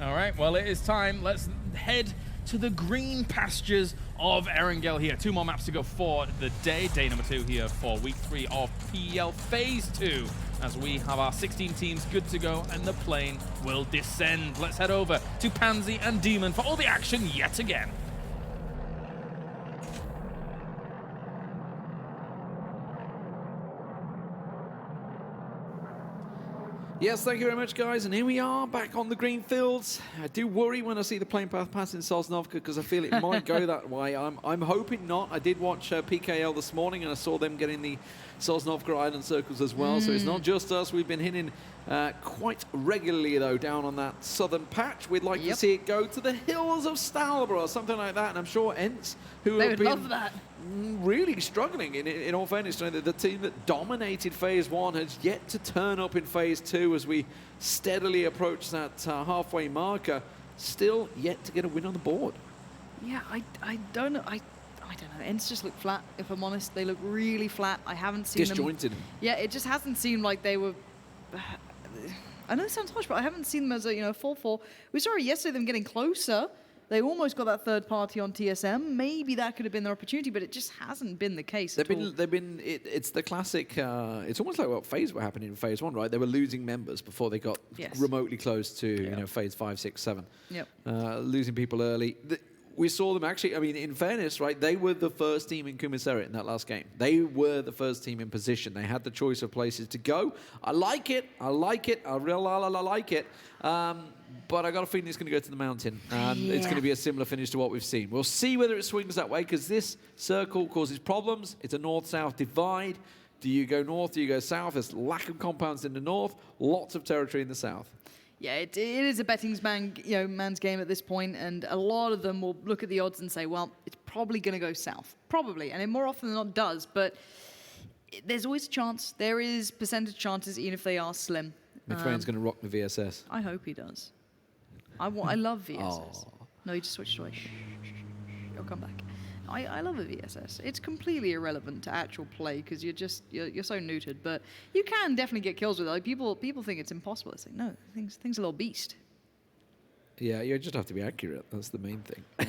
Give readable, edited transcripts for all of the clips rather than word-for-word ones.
All right, well, it is time. Let's head to the green pastures of Erangel here. 2 more maps to go for the day. Day number 2 here for week 3 of PEL Phase 2. As we have our 16 teams good to go and the plane will descend. Let's head over to Pansy and Demon for all the action yet again. Yes, thank you very much, guys. And here we are back on the green fields. I do worry when I see the plane path passing Sosnovka because I feel it might go that way. I'm hoping not. I did watch PKL this morning and I saw them getting the Sosnovka Island circles as well. So it's not just us. We've been hitting quite regularly, though, down on that southern patch. We'd like to see it go to the hills of Stalborough or something like that. And I'm sure ENCE, who they have would been love that. really struggling, in all fairness, the team that dominated Phase 1 has yet to turn up in Phase 2 as we steadily approach that halfway marker. Still yet to get a win on the board. Yeah, I don't know. I don't know. ENCE just look flat, if I'm honest. They look really flat. I haven't seen disjointed. them. Yeah, it just hasn't seemed like they were... I know it sounds harsh, but I haven't seen them as a full 4. We saw yesterday them getting closer. They almost got that third party on TSM. Maybe that could have been their opportunity, but it just hasn't been the case at all. It's the classic, it's almost like what Phase were happening in Phase 1, right? They were losing members before they got remotely close to, Phase 5, 6, 7. Yep. Losing people early. We saw them actually, I mean, in fairness, right, they were the first team in Kumiseret in that last game. They were the first team in position. They had the choice of places to go. I like it. I like it. I like it. But I got a feeling it's going to go to the mountain. And it's going to be a similar finish to what we've seen. We'll see whether it swings that way, because this circle causes problems. It's a north-south divide. Do you go north? Do you go south? There's lack of compounds in the north. Lots of territory in the south. Yeah, it is a betting man's game at this point, and a lot of them will look at the odds and say, well, it's probably going to go south. Probably, and it more often than not does, but there's always a chance. There is percentage chances, even if they are slim. McFain's going to rock the VSS. I hope he does. I love VSS. Oh. No, he just switched away. Shh. He'll come back. I love a VSS. It's completely irrelevant to actual play because you're so neutered, but you can definitely get kills with it. Like people think it's impossible. It's like, no, things a little beast. Yeah, you just have to be accurate. That's the main thing. Yeah.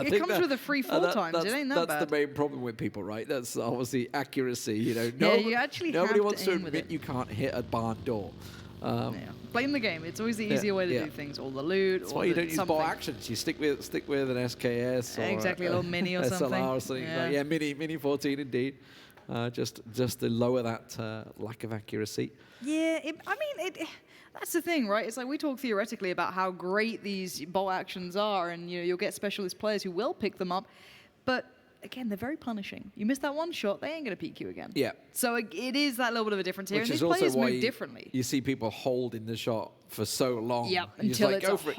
It comes with a free 4 times. It ain't that bad. That's the main problem with people, right? That's obviously accuracy. You actually nobody have wants to to aim admit you can't hit a barn door. Blame the game. It's always the easier way to do things. All the loot. That's why you don't use ball actions. You stick with an SKS or exactly a little mini or something. SLR or something. Mini 14 indeed. Just to lower that lack of accuracy. Yeah, that's the thing, right? It's like we talk theoretically about how great these ball actions are, and you'll get specialist players who will pick them up, but again, they're very punishing. You miss that one shot, they ain't going to peek you again. Yeah. So it is that little bit of a difference here, Which and these players move differently. You see people holding the shot for so long. Yeah, until it's go for it,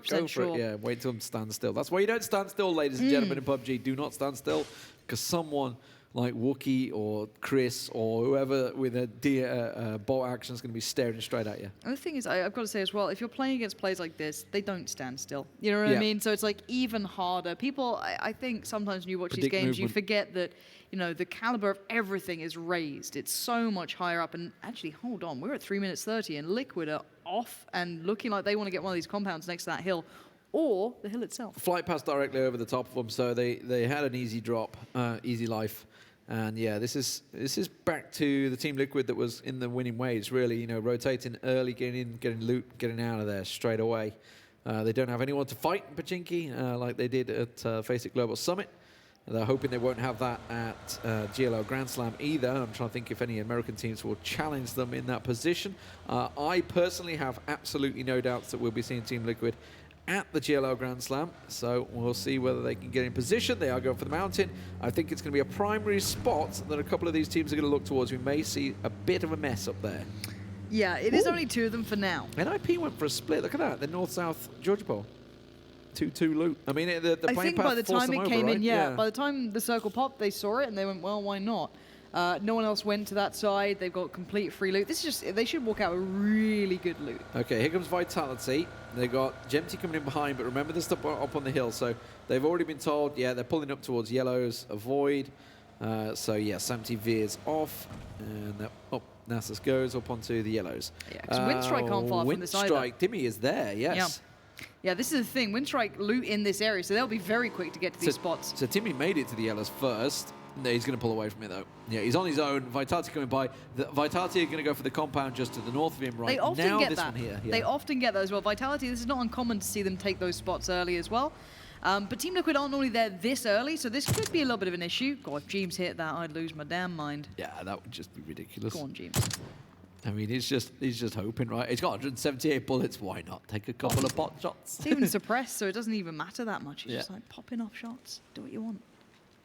go for it. Yeah, wait till them stand still. That's why you don't stand still, ladies and gentlemen, in PUBG. Do not stand still, because someone like Wookie or Chris or whoever with a ball action is going to be staring straight at you. And the thing is, I've got to say as well, if you're playing against players like this, they don't stand still. You know what I mean? So it's like even harder. People, I think sometimes when you watch these games, you forget that, the caliber of everything is raised. It's so much higher up. And actually, hold on, we're at 3 minutes 30 and Liquid are off and looking like they want to get one of these compounds next to that hill. Or the hill itself. Flight passed directly over the top of them, so they had an easy drop, easy life. And yeah, this is back to the Team Liquid that was in the winning ways, really, rotating early, getting in, getting loot, getting out of there straight away. They don't have anyone to fight in Pachinki like they did at FaZe Global Summit. They're hoping they won't have that at GLL Grand Slam either. I'm trying to think if any American teams will challenge them in that position. I personally have absolutely no doubts that we'll be seeing Team Liquid at the GLL Grand Slam, so we'll see whether they can get in position. They are going for the mountain. I think it's going to be a primary spot that a couple of these teams are going to look towards. We may see a bit of a mess up there. Yeah, it is only 2 of them for now. NIP went for a split. Look at that, the north-south Georgia Bowl. 2-2 loot. I mean, the I plane think path by the time it came in, by the the time the circle popped, they saw it and they went, well, why not? No one else went to that side. They've got complete free loot. This is just, they should walk out with really good loot. Okay, here comes Vitality. They got Gemty coming in behind, but remember this up on the hill. So they've already been told, they're pulling up towards yellows, avoid. So yeah, Samty veers off, and Nasus goes up onto the yellows. Yeah, because Winstrike can't far from this either. Winstrike, Dimmy is there, yes. Yeah, this is the thing. Winstrike loot in this area, so they'll be very quick to get to these spots. So Timmy made it to the yellows first. No, he's going to pull away from it, though. Yeah, he's on his own. Vitality coming by. Vitality are going to go for the compound just to the north of him right now. They often get this that. one here. Yeah. They often get that as well. Vitality, this is not uncommon to see them take those spots early as well. But Team Liquid aren't normally there this early, so this could be a little bit of an issue. God, if James hit that, I'd lose my damn mind. Yeah, that would just be ridiculous. Go on, James. I mean, he's just hoping, right? He's got 178 bullets. Why not take a couple of pot shots? It's even suppressed, so it doesn't even matter that much. It's just like popping off shots. Do what you want.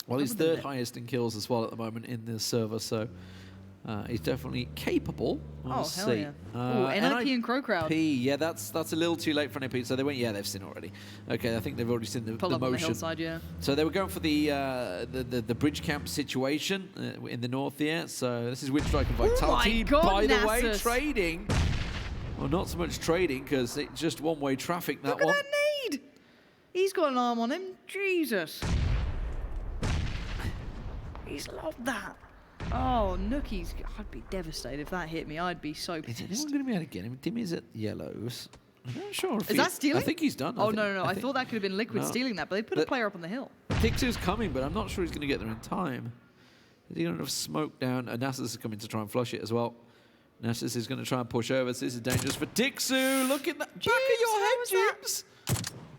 Well, he's third highest in kills as well at the moment in the server, so he's definitely capable. We'll see. Hell yeah. NIP and CrowCrowd. Yeah, that's a little too late for NIP. So they went, yeah, they've seen already. Okay, I think they've already seen the Pull up motion. on the hillside, yeah. So they were going for the bridge camp situation in the north here. So this is Winstrike and Vitality. Oh my God, by the way, Natus. trading. Well, not so much trading because it's just one-way traffic. That Look one. at that nade! He's got an arm on him. Jesus. He's loved that. Oh, Nookie's... I'd be devastated if that hit me. I'd be so pissed. Is anyone going to be able to get him? Timmy's at yellows. I'm not sure if Is that stealing? I think he's done. Oh, no. I thought that could have been Liquid stealing that, but they put a player up on the hill. Tixu's coming, but I'm not sure he's going to get there in time. Is he got enough smoke down? Nasus is coming to try and flush it as well. Nasus is going to try and push over, so this is dangerous for Tixu. Look at that. Back of your head, James.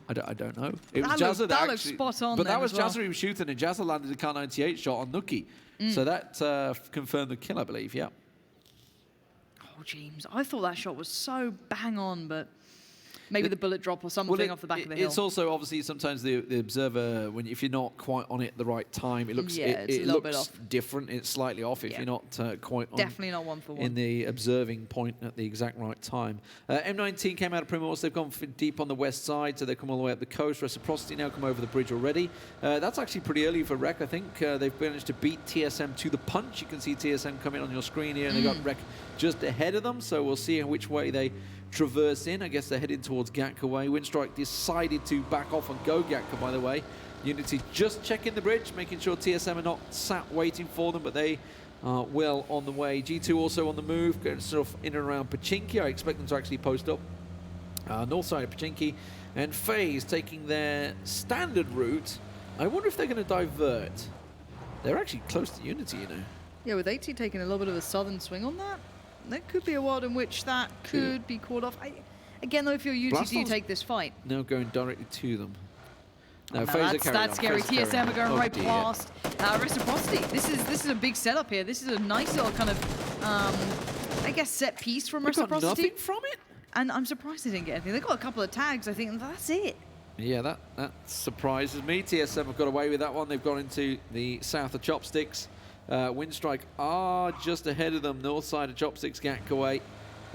I don't know. It was Jazza that looked actually, spot on. but that was as well. Jazza who was shooting, and Jazza landed a Kar 98 shot on Nookie. So that confirmed the kill, I believe. Yeah. Oh, James. I thought that shot was so bang on, but maybe the bullet drop or something off the back of the hill. It's also obviously sometimes the observer, if you're not quite on it at the right time, it looks it looks different. It's slightly off if you're not quite on. Definitely not one for one. In the observing point at the exact right time. M19 came out of Primorse. They've gone deep on the west side, so they've come all the way up the coast. Reciprocity now come over the bridge already. That's actually pretty early for Rec, I think. They've managed to beat TSM to the punch. You can see TSM coming on your screen here, and they got Rec just ahead of them, so we'll see which way they traverse in. I guess they're heading towards Gatka way. Winstrike decided to back off and go Gatka, by the way. Unity just checking the bridge, making sure TSM are not sat waiting for them, but they are well on the way. G2 also on the move, going sort of in and around Pachinki. I expect them to actually post up north side of Pachinki. And FaZe taking their standard route. I wonder if they're going to divert. They're actually close to Unity, you know. Yeah, with 80 taking a little bit of a southern swing on that, there could be a world in which that could be called off. Again, though, if you're Unity, do you take this fight? Now going directly to them. No, that's scary. TSM are going right past. Reciprocity. This is a big setup here. This is a nice little kind of, I guess, set piece from Reciprocity. Got nothing from it? And I'm surprised they didn't get anything. They got a couple of tags, I think, and that's it. Yeah, that surprises me. TSM have got away with that one. They've gone into the south of Chopsticks. Winstrike are just ahead of them, north side of Chopsticks, Gatka way.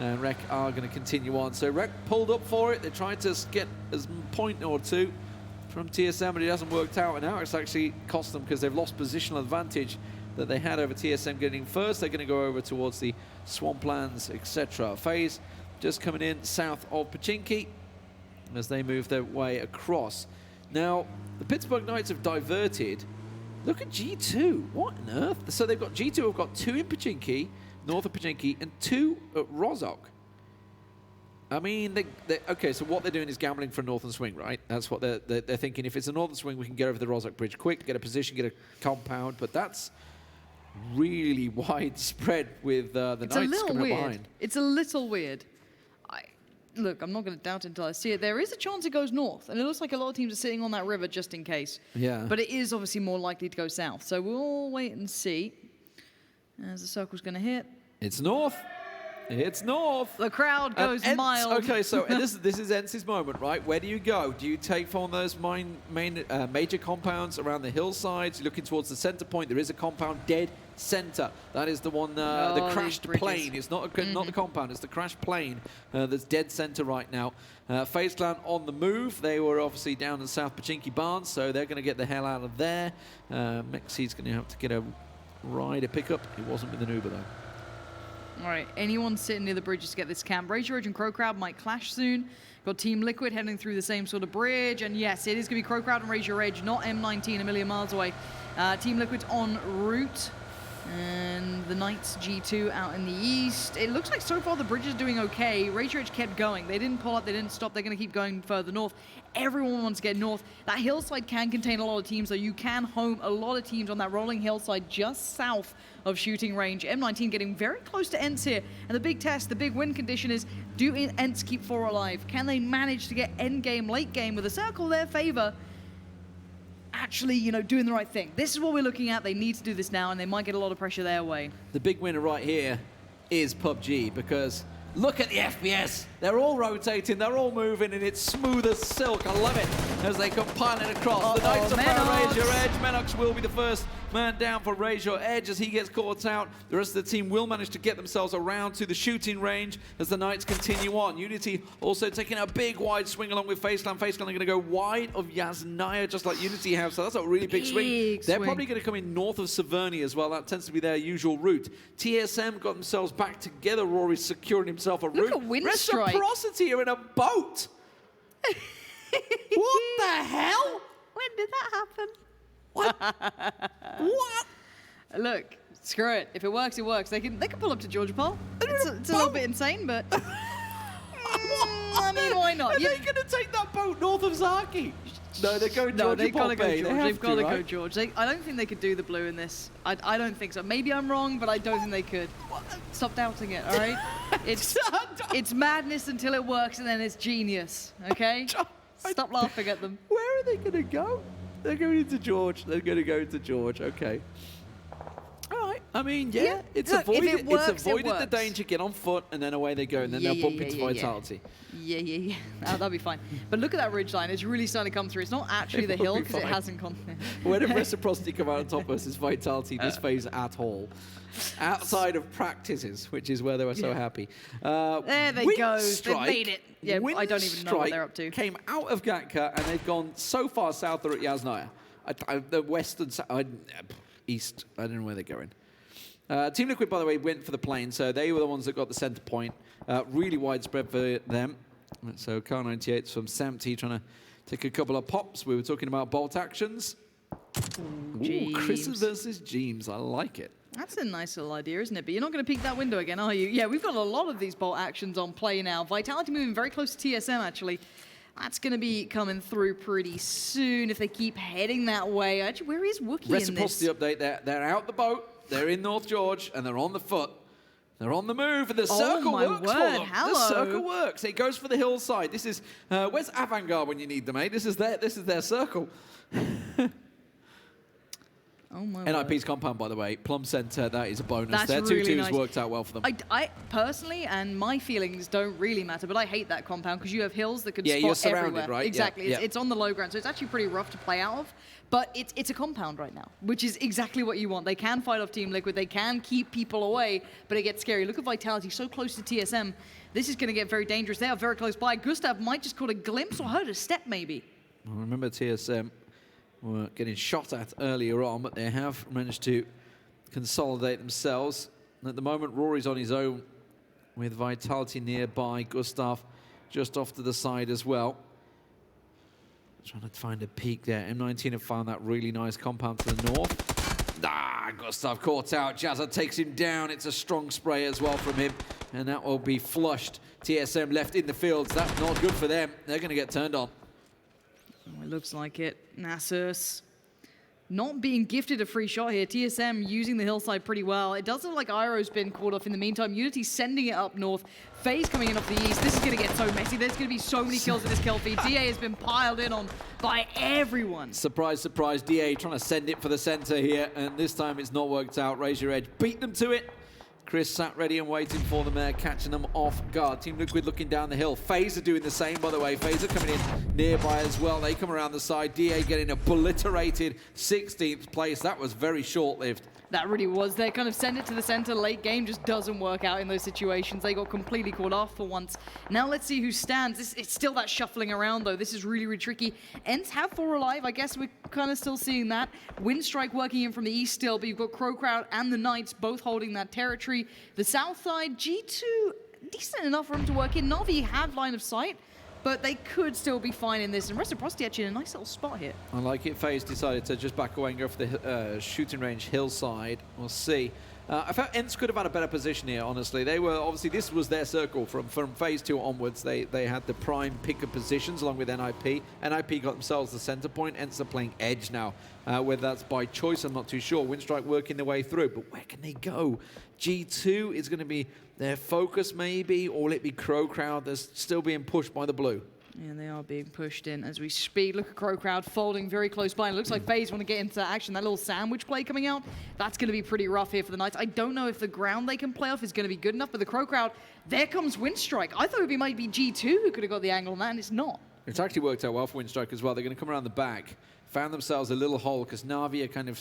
And Rec are going to continue on. So Rec pulled up for it. They tried to get a point or two from TSM, but it hasn't worked out. And now it's actually cost them because they've lost positional advantage that they had over TSM getting first. They're going to go over towards the swamplands, etc. FaZe just coming in south of Pachinki as they move their way across. Now, the Pittsburgh Knights have diverted. Look at G2. What on earth? So they've got G2 have got 2 in Pachinki, north of Pachinki, and 2 at Rozhok. I mean, okay, so what they're doing is gambling for a northern swing, right? That's what they're thinking. If it's a northern swing, we can get over the Rozhok bridge quick, get a position, get a compound, but that's really widespread with the Knights coming up behind. It's a little weird. Look, I'm not going to doubt it until I see it. There is a chance it goes north, and it looks like a lot of teams are sitting on that river just in case. Yeah. But it is obviously more likely to go south, so we'll wait and see. As the circle's going to hit. It's north. It's north. The crowd goes mild. Okay, so this is ENCE's moment, right? Where do you go? Do you take from those major compounds around the hillsides? You're looking towards the center point. There is a compound dead center. That is the one, the crashed plane. It's not the compound. It's the crashed plane that's dead center right now. FaZe Clan on the move. They were obviously down in South Pachinki Barns, so they're going to get the hell out of there. Mexi's going to have to get a rider pickup. It wasn't with an Uber though. All right, anyone sitting near the bridges to get this camp. Razor Edge and CrowCrowd might clash soon. Got Team Liquid heading through the same sort of bridge. And yes, it is going to be CrowCrowd and Razor Edge, not M19 a million miles away. Team Liquid's en route. And the Knights G2 out in the east. It looks like so far the bridge is doing okay. Razor Edge kept going. They didn't pull up, they didn't stop. They're going to keep going further north. Everyone wants to get north. That hillside can contain a lot of teams, so you can home a lot of teams on that rolling hillside just south of shooting range. M19 getting very close to ENCE here. And the big test, the big win condition is, do ENCE keep 4 alive? Can they manage to get end game, late game with a circle in their favor? Actually, you know, doing the right thing. This is what we're looking at. They need to do this now, and they might get a lot of pressure their way. The big winner right here is PUBG, because look at the FPS. They're all rotating, they're all moving, and it's smooth as silk. I love it as they come piling across. The Knights are found Razor Edge. Menox will be the first man down for Razor Edge as he gets caught out. The rest of the team will manage to get themselves around to the shooting range as the Knights continue on. Unity also taking a big wide swing along with FaZe Clan. FaZe Clan are going to go wide of Yasnaya just like Unity have, so that's a really big swing. They're probably going to come in north of Severny as well. That tends to be their usual route. TSM got themselves back together. Rory's securing himself a route. Look at Winstrike. Reciprocity are in a boat. What the hell? When did that happen? What? What? Look, screw it. If it works, it works. They can pull up to Georgia Pole. It's a little bit insane, but I mean, why not? Are they going to take that boat north of Zaki? No, they're going Georgia they've got to go Bay. George. They've got to go George. I don't think they could do the blue in this. I don't think so. Maybe I'm wrong, but I don't think they could. Stop doubting it, all right? It's madness until it works, and then it's genius, okay? Stop laughing at them. Where are they going to go? They're going into George. They're going to go into George. Okay. All right. I mean, yeah. It's avoided the danger, get on foot, and then away they go, and then they'll bump into Vitality. Yeah. That'll be fine. But look at that ridge line. It's really starting to come through. It's not actually the hill because it hasn't gone there. When did Reciprocity come out on top versus Vitality this phase at all? Outside of practices, which is where they were so happy. There they go. They've made it. Yeah, I don't even know what they're up to. Came out of Gatka, and they've gone so far south they're at Yasnaya. The west and east, I don't know where they're going. Team Liquid, by the way, went for the plane, so they were the ones that got the center point. Really widespread for them. So Car98's from Samty trying to take a couple of pops. We were talking about bolt actions. Ooh, Chris versus Jeems. I like it. That's a nice little idea, isn't it? But you're not going to peek that window again, are you? Yeah, we've got a lot of these bolt actions on play now. Vitality moving very close to TSM, actually. That's going to be coming through pretty soon if they keep heading that way. Actually, where is Wookiee in this? Reciprocity update. They're out the boat. They're in North George, and they're on the foot. They're on the move, and the circle works for them. The circle works. It goes for the hillside. This is where's Avangard when you need them, mate? This is their circle. Oh my NIP's compound, by the way, Plum Center, that is a bonus. That's Their 2-2s nice. worked out well for them. I personally, and my feelings don't really matter, but I hate that compound because you have hills that could spot you're surrounded, everywhere. right? Exactly. Yeah. It's on the low ground, so it's actually pretty rough to play out of. But it's a compound right now, which is exactly what you want. They can fight off Team Liquid. They can keep people away, but it gets scary. Look at Vitality, so close to TSM. This is going to get very dangerous. They are very close by. Gustav might just caught a glimpse or heard a step, maybe. I remember TSM were getting shot at earlier on, but they have managed to consolidate themselves. And at the moment, Rory's on his own with Vitality nearby. Gustav just off to the side as well. Trying to find a peak there. M19 have found that really nice compound to the north. Gustav caught out. Jazza takes him down. It's a strong spray as well from him, and that will be flushed. TSM left in the fields. That's not good for them. They're going to get turned on. Oh, it looks like it. Nasus not being gifted a free shot here. TSM using the hillside pretty well. It does look like Iroh's been caught off in the meantime. Unity sending it up north. FaZe coming in off the east. This is going to get so messy. There's going to be so many kills in this kill feed. DA has been piled in on by everyone. Surprise, surprise. DA trying to send it for the center here, and this time it's not worked out. Razor Edge beat them to it. Chris sat ready and waiting for them there, catching them off guard. Team Liquid looking down the hill. FaZe are doing the same, by the way. FaZe are coming in nearby as well. They come around the side. DA getting obliterated 16th place. That was very short-lived. That really was. They kind of send it to the center. Late game just doesn't work out in those situations. They got completely caught off for once. Now let's see who stands. It's still that shuffling around, though. This is really, really tricky. ENCE have 4 alive. I guess we're kind of still seeing that. Winstrike working in from the east still, but you've got CrowCrowd and the Knights both holding that territory. The south side, G2, decent enough for him to work in. Na'Vi have line of sight. but they could still be fine in this. And Reciprocity actually in a nice little spot here. I like it. FaZe decided to just back away and go for the shooting range hillside. We'll see. I felt ENCE could have had a better position here, honestly. They were, obviously, this was their circle from Phase 2 onwards. They had the prime pick of positions along with NIP. NIP got themselves the center point. ENCE are playing edge now. Whether that's by choice, I'm not too sure. Winstrike working their way through, but where can they go? G2 is going to be their focus, maybe, or will it be CrowCrowd? They're still being pushed by the blue. And they are being pushed in as we speak. Look at CrowCrowd folding very close by. It looks like FaZe want to get into action. That little sandwich play coming out, that's going to be pretty rough here for the Knights. I don't know if the ground they can play off is going to be good enough, but the CrowCrowd, there comes Winstrike. I thought it might be G2 who could have got the angle on that, and it's not. It's actually worked out well for Winstrike as well. They're going to come around the back, found themselves a little hole because Na'Vi are kind of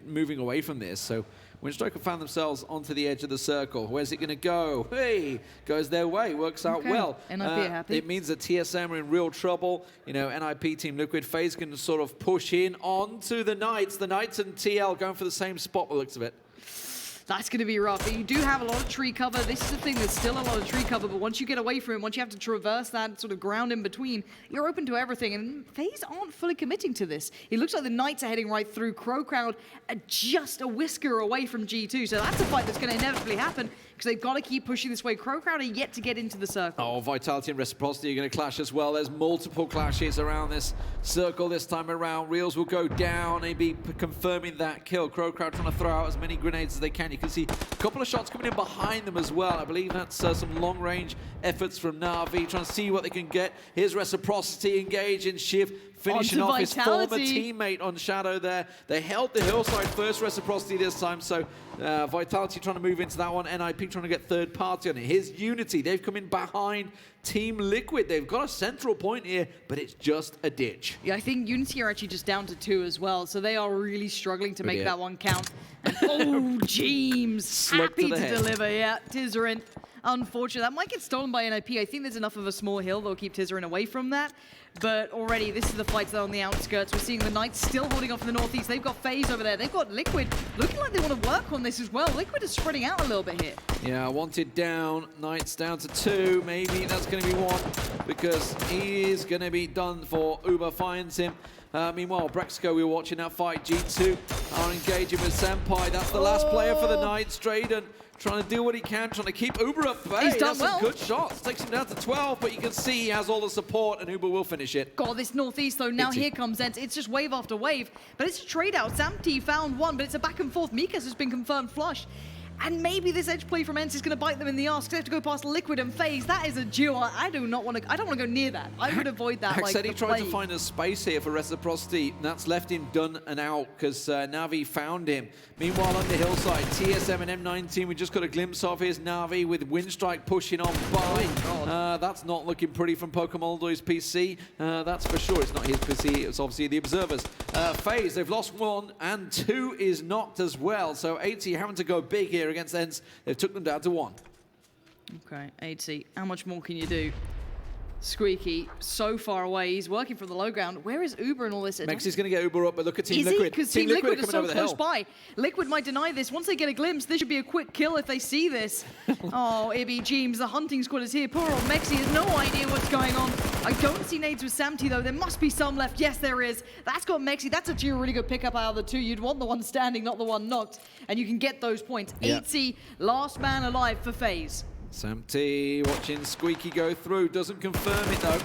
moving away from this. So Winstrike have found themselves onto the edge of the circle. Where's it going to go? Hey, goes their way. Works out well. NIP are happy. It means that TSM are in real trouble. You know, NIP, Team Liquid, FaZe can sort of push in onto the Knights. The Knights and TL going for the same spot by the looks of it. That's going to be rough. But you do have a lot of tree cover. This is the thing, there's still a lot of tree cover, but once you get away from it, once you have to traverse that sort of ground in between, you're open to everything, and FaZe aren't fully committing to this. It looks like the Knights are heading right through. CrowCrowd are just a whisker away from G2, so that's a fight that's going to inevitably happen, because they've got to keep pushing this way. CrowCrowd are yet to get into the circle. Oh, Vitality and Reciprocity are going to clash as well. There's multiple clashes around this circle this time around. Reels will go down and be confirming that kill. CrowCrowd trying to throw out as many grenades as they can. You can see a couple of shots coming in behind them as well. I believe that's some long-range efforts from Na'Vi, trying to see what they can get. Here's Reciprocity engaging. Shiv finishing off his former teammate on Shadow there. They held the hillside first, Reciprocity this time, so Vitality trying to move into that one. NIP trying to get third party on it. Here's Unity. They've come in behind Team Liquid. They've got a central point here, but it's just a ditch. Yeah, I think Unity are actually just down to 2 as well, so they are really struggling to make that one count. And oh, James, happy to deliver. Yeah, Tizerin. Unfortunately, that might get stolen by NIP. I think there's enough of a small hill that'll keep Tizerin away from that. But already, this is the fight that are on the outskirts. We're seeing the Knights still holding off in the northeast. They've got FaZe over there. They've got Liquid looking like they want to work on this as well. Liquid is spreading out a little bit here. Yeah, Wanted down. Knights down to 2. Maybe that's going to be 1 because he is going to be done for. Uber finds him. Meanwhile, Brexco, we were watching that fight. G2 are engaging with Senpai. That's the last player for the Knights. Drayden trying to do what he can, trying to keep Uber at bay. He's done some good shots. Takes him down to 12, but you can see he has all the support, and Uber will finish it. God, this northeast, though, now here comes ENCE. It's just wave after wave, but it's a trade out. Samty found one, but it's a back and forth. Mikas has been confirmed flush. And maybe this edge play from ENCE is going to bite them in the arse because they have to go past Liquid and FaZe. That is a duo. I don't want to go near that. I would avoid that. Like said he tried to find a space here for Reciprocity, and that's left him done and out because Na'Vi found him. Meanwhile, on the hillside, TSM and M19, we just got a glimpse of. Here's Na'Vi with Winstrike pushing on by. That's not looking pretty from Pokemon PC. That's for sure. It's not his PC. It's obviously the Observers. FaZe, they've lost 1 and 2 is knocked as well. So 80 having to go big here against ENCE. They've took them down to 1. Okay, 80. How much more can you do? Squeaky, so far away. He's working from the low ground. Where is Uber and all this? Mexi's going to get Uber up, but look at Team Liquid. Because Team Liquid is so close by. Liquid might deny this. Once they get a glimpse, this should be a quick kill if they see this. Oh, Ibby, James, the hunting squad is here. Poor old Mexi has no idea what's going on. I don't see nades with Samty, though. There must be some left. Yes, there is. That's got Mexi. That's actually a really good pickup out of the 2. You'd want the one standing, not the one knocked. And you can get those points. 80, last man alive for FaZe. Samty watching Squeaky go through. Doesn't confirm it, though.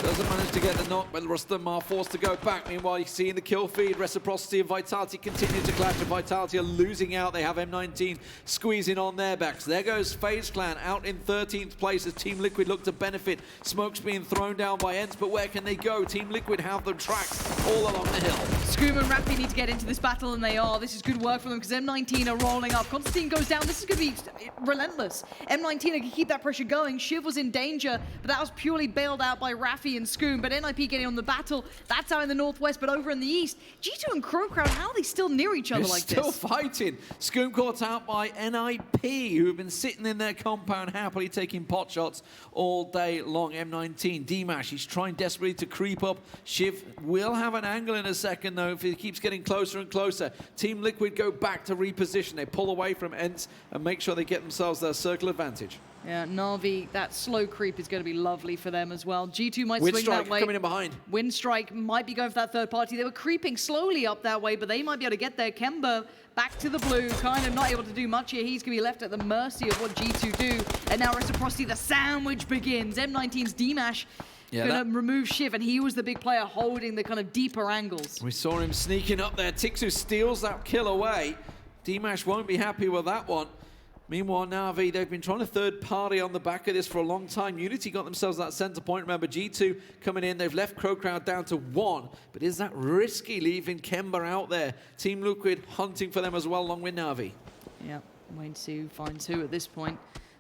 Doesn't manage to get the knock, but the rest of them are forced to go back. Meanwhile, you see in the kill feed, Reciprocity and Vitality continue to clash, and Vitality are losing out. They have M19 squeezing on their backs. There goes FaZe Clan out in 13th place as Team Liquid look to benefit. Smoke's being thrown down by ENCE, but where can they go? Team Liquid have the tracks all along the hill. Scoom and Rappy need to get into this battle, and they are. This is good work for them because M19 are rolling up. Constantine goes down. This is going to be relentless. M19 can keep that pressure going. Shiv was in danger, but that was purely bailed out by Raffy and Scoom. But NIP getting on the battle. That's out in the northwest, but over in the east, G2 and CrowCrowd, how are they still near each other like this? Still fighting. Scoom caught out by NIP, who have been sitting in their compound happily taking pot shots all day long. M19, D-Mash, he's trying desperately to creep up. Shiv will have an angle in a second, though, if he keeps getting closer and closer. Team Liquid go back to reposition. They pull away from ENCE and make sure they get themselves their circle advantage. Yeah, Na'Vi, that slow creep is going to be lovely for them as well. G2 might swing that way. coming in behind. Winstrike might be going for that third party. They were creeping slowly up that way, but they might be able to get there. Kemba back to the blue, kind of not able to do much here. He's going to be left at the mercy of what G2 do. And now Reciprocity, the sandwich begins. M19's D-Mash gonna remove Shiv, and he was the big player holding the kind of deeper angles. We saw him sneaking up there. Tixu steals that kill away. D-Mash won't be happy with that one. Meanwhile, Na'Vi, they've been trying to third party on the back of this for a long time. Unity got themselves that center point. Remember, G2 coming in. They've left CrowCrowd down to 1. But is that risky, leaving Kemba out there? Team Liquid hunting for them as well, along with Na'Vi. Yeah, wait to see who finds who at this point.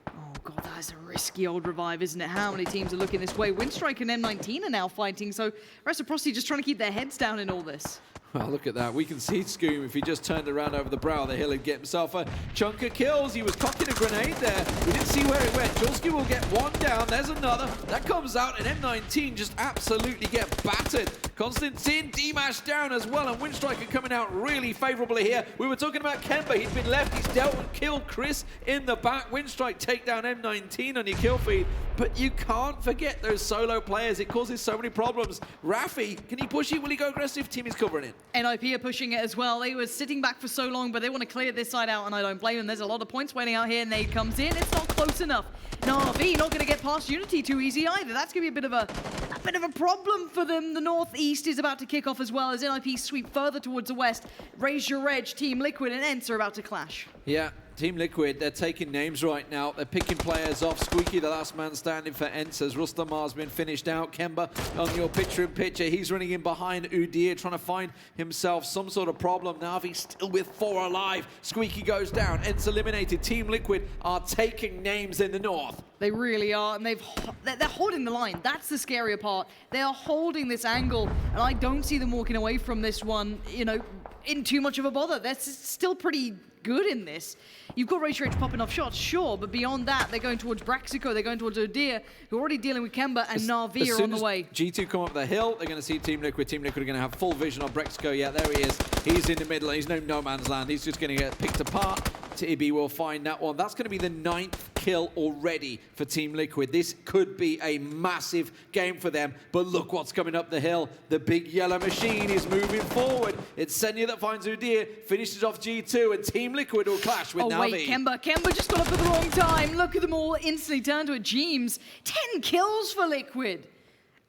Oh, God, that is a risky old revive, isn't it? How many teams are looking this way? Winstrike and M19 are now fighting, so Reciprocity just trying to keep their heads down in all this. Well, look at that. We can see Scoom, if he just turned around over the brow of the hill and get himself a chunk of kills. He was cocking a grenade there. We didn't see where it went. Julski will get one down. There's another. That comes out, and M19 just absolutely get battered. Constantine, D-Mash down as well, and Winstrike are coming out really favorably here. We were talking about Kemba. He's been left. He's dealt and killed Chris in the back. Winstrike take down M19 on your kill feed. But you can't forget those solo players. It causes so many problems. Rafi, can he push it? Will he go aggressive? Team is covering it. NIP are pushing it as well. They were sitting back for so long, but they want to clear this side out, and I don't blame them. There's a lot of points waiting out here. Nade comes in. It's not close enough. Na'Vi not going to get past Unity too easy either. That's going to be a bit of a problem for them. The Northeast is about to kick off as well as NIP sweep further towards the west. Raise Your Edge, Team Liquid and ENCE are about to clash. Yeah, Team Liquid, they're taking names right now. They're picking players off. Squeaky, the last man standing for ENCE, as Rustamar's been finished out. Kemba on your picture-in-picture. He's running in behind Udir, trying to find himself some sort of problem. Na'Vi still with 4 alive. Squeaky goes down. ENCE eliminated. Team Liquid are taking names in the north. They really are, and they're holding the line. That's the scarier part. They are holding this angle, and I don't see them walking away from this one, you know, in too much of a bother. They're still pretty good in this. You've got Raise Your Edge popping off shots, sure, but beyond that, they're going towards Braxico, they're going towards Udir, who are already dealing with Kemba, and Na'Vi are on the way. G2 come up the hill, they're going to see Team Liquid. Team Liquid are going to have full vision on Braxico. Yeah, there he is. He's in the middle. He's no man's land. He's just going to get picked apart. Tibi will find that one. That's going to be the 9th kill already for Team Liquid. This could be a massive game for them, but look what's coming up the hill. The big yellow machine is moving forward. It's Senya that finds Udir, finishes off G2, and Team Liquid will clash with Na'Vi. Oh wait, Kemba just got up at the wrong time. Look at them all instantly turn to a Jeems. 10 kills for Liquid.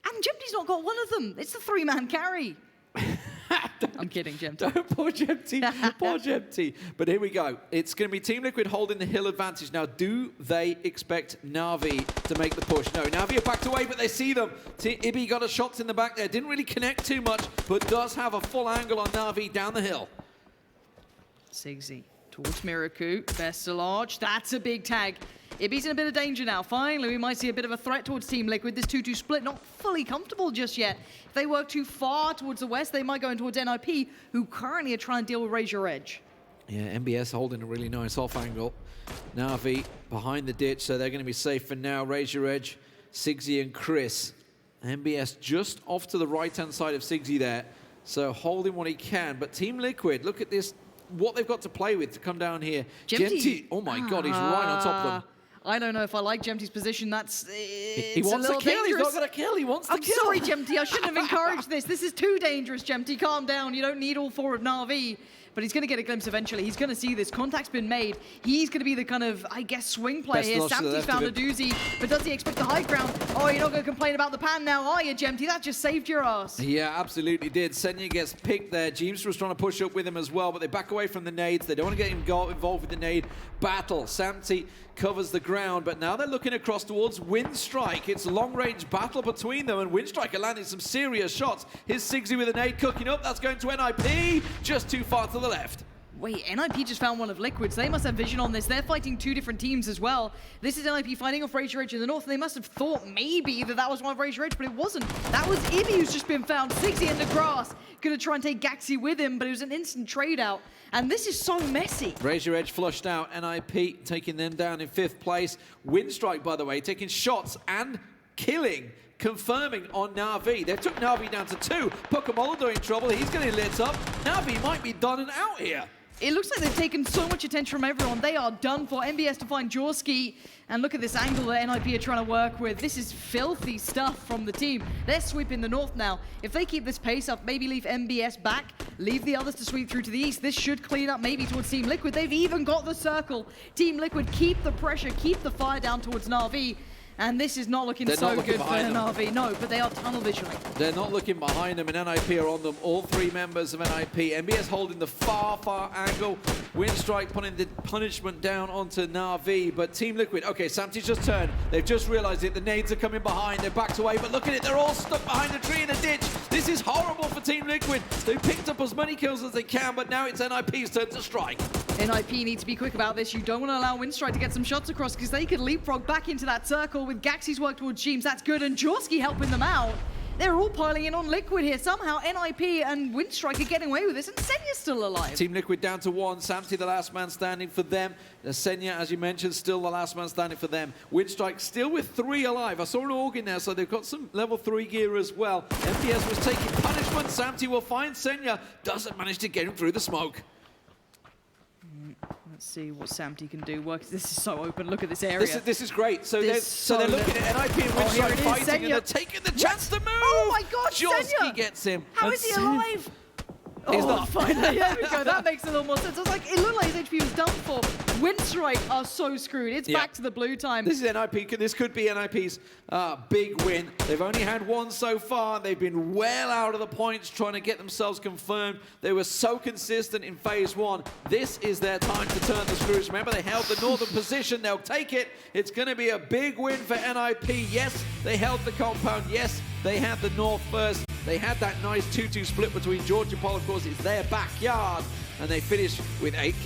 And Jempty's not got one of them. It's the 3-man carry. I'm kidding, Jempty. Don't poor Jempty. Poor Jempty. But here we go. It's going to be Team Liquid holding the hill advantage. Now, do they expect Na'Vi to make the push? No, Na'Vi are backed away, but they see them. Ibi got a shot in the back there. Didn't really connect too much, but does have a full angle on Na'Vi down the hill. Sigzy towards Miraku. Vesselage. That's a big tag. Ibi's in a bit of danger now. Finally, we might see a bit of a threat towards Team Liquid. This 2-2 split, not fully comfortable just yet. If they work too far towards the west, they might go in towards NIP, who currently are trying to deal with Raise Your Edge. Yeah, MBS holding a really nice off angle. Na'Vi behind the ditch, so they're going to be safe for now. Raise Your Edge, Sigzy and Chris. MBS just off to the right-hand side of Sigzy there, so holding what he can. But Team Liquid, look at this, what they've got to play with to come down here. Jempty, oh my God, he's right on top of them. I don't know if I like Jempty's position. He wants to kill. He's not going to kill. He wants to kill. I'm sorry, Jempty. I shouldn't have encouraged this. This is too dangerous, Jempty. Calm down. You don't need all 4 of Na'Vi. But he's going to get a glimpse eventually. He's going to see this. Contact's been made. He's going to be the kind of, I guess, swing player here. Samty's found a doozy. But does he expect the high ground? Oh, you're not going to complain about the pan now, are you, Jempty? That just saved your ass. Yeah, absolutely did. Senya gets picked there. Jeems was trying to push up with him as well, but they back away from the nades. They don't want to get involved with the nade battle. Samty covers the ground, but now they're looking across towards Winstrike. It's a long-range battle between them, and Winstrike are landing some serious shots. Here's Sigzy with a nade cooking up. That's going to NIP, just too far to the left. Wait, NIP just found one of Liquid's. They must have vision on this. They're fighting 2 different teams as well. This is NIP fighting off Raise Your Edge in the north, and they must have thought maybe that was one of Raise Your Edge, but it wasn't. That was Ibi who's just been found. Sigzy in the grass. Gonna try and take Gaxi with him, but it was an instant trade out. And this is so messy. Raise Your Edge flushed out. NIP taking them down in 5th place. Winstrike, by the way, taking shots and killing, confirming on Na'Vi. They took Na'Vi down to 2. Pukamolo in trouble. He's getting lit up. Na'Vi might be done and out here. it looks like they've taken so much attention from everyone. They are done for. MBS to find Jorski. And look at this angle that NIP are trying to work with. This is filthy stuff from the team. They're sweeping the north now. If they keep this pace up, maybe leave MBS back, leave the others to sweep through to the east. This should clean up maybe towards Team Liquid. They've even got the circle. Team Liquid keep the pressure, keep the fire down towards Na'Vi. And this is not looking so good for Na'Vi. No, but they are tunnel visioning. They're not looking behind them, and NIP are on them. All three members of NIP. MBS holding the far angle. Winstrike putting the punishment down onto Na'Vi, but Team Liquid, okay, Samti's just turned. They've just realized it. The nades are coming behind. They're backed away, but look at it. They're all stuck behind a tree in a ditch. This is horrible for Team Liquid. They picked up as many kills as they can, but now it's NIP's turn to strike. NIP need to be quick about this. You don't want to allow Winstrike to get some shots across because they could leapfrog back into that circle with Gaxie's work towards James. That's good, and Jorski helping them out. They're all piling in on Liquid here. Somehow NIP and Winstrike are getting away with this, and Senya's still alive. Team Liquid down to 1. Samti the last man standing for them. Senya, as you mentioned, still the last man standing for them. Winstrike still with 3 alive. I saw an organ there, so they've got some level 3 gear as well. MPS was taking punishment. Samti will find Senya. Doesn't manage to get him through the smoke. Let's see what Samti can do. This is so open. Look at this area. This is great. So they're looking at NIP and Winstrike fighting, Senya. and they're taking the chance to move. Oh my God, Jorski Senya gets him. How is he alive? He's not. Finally, there we go. That makes a little more sense. I was like, it looked like his HP was done for. Winstrike are so screwed. It's back to the blue time. This is NIP. This could be NIP's big win. They've only had 1 so far. They've been well out of the points trying to get themselves confirmed. They were so consistent in phase 1. This is their time to turn the screws. Remember, they held the northern position. They'll take it. It's going to be a big win for NIP. Yes, they held the compound. Yes, they had the north first. They had that nice 2-2 split between Georgia Pol, of course, it's their backyard, and they finished with 8 kills.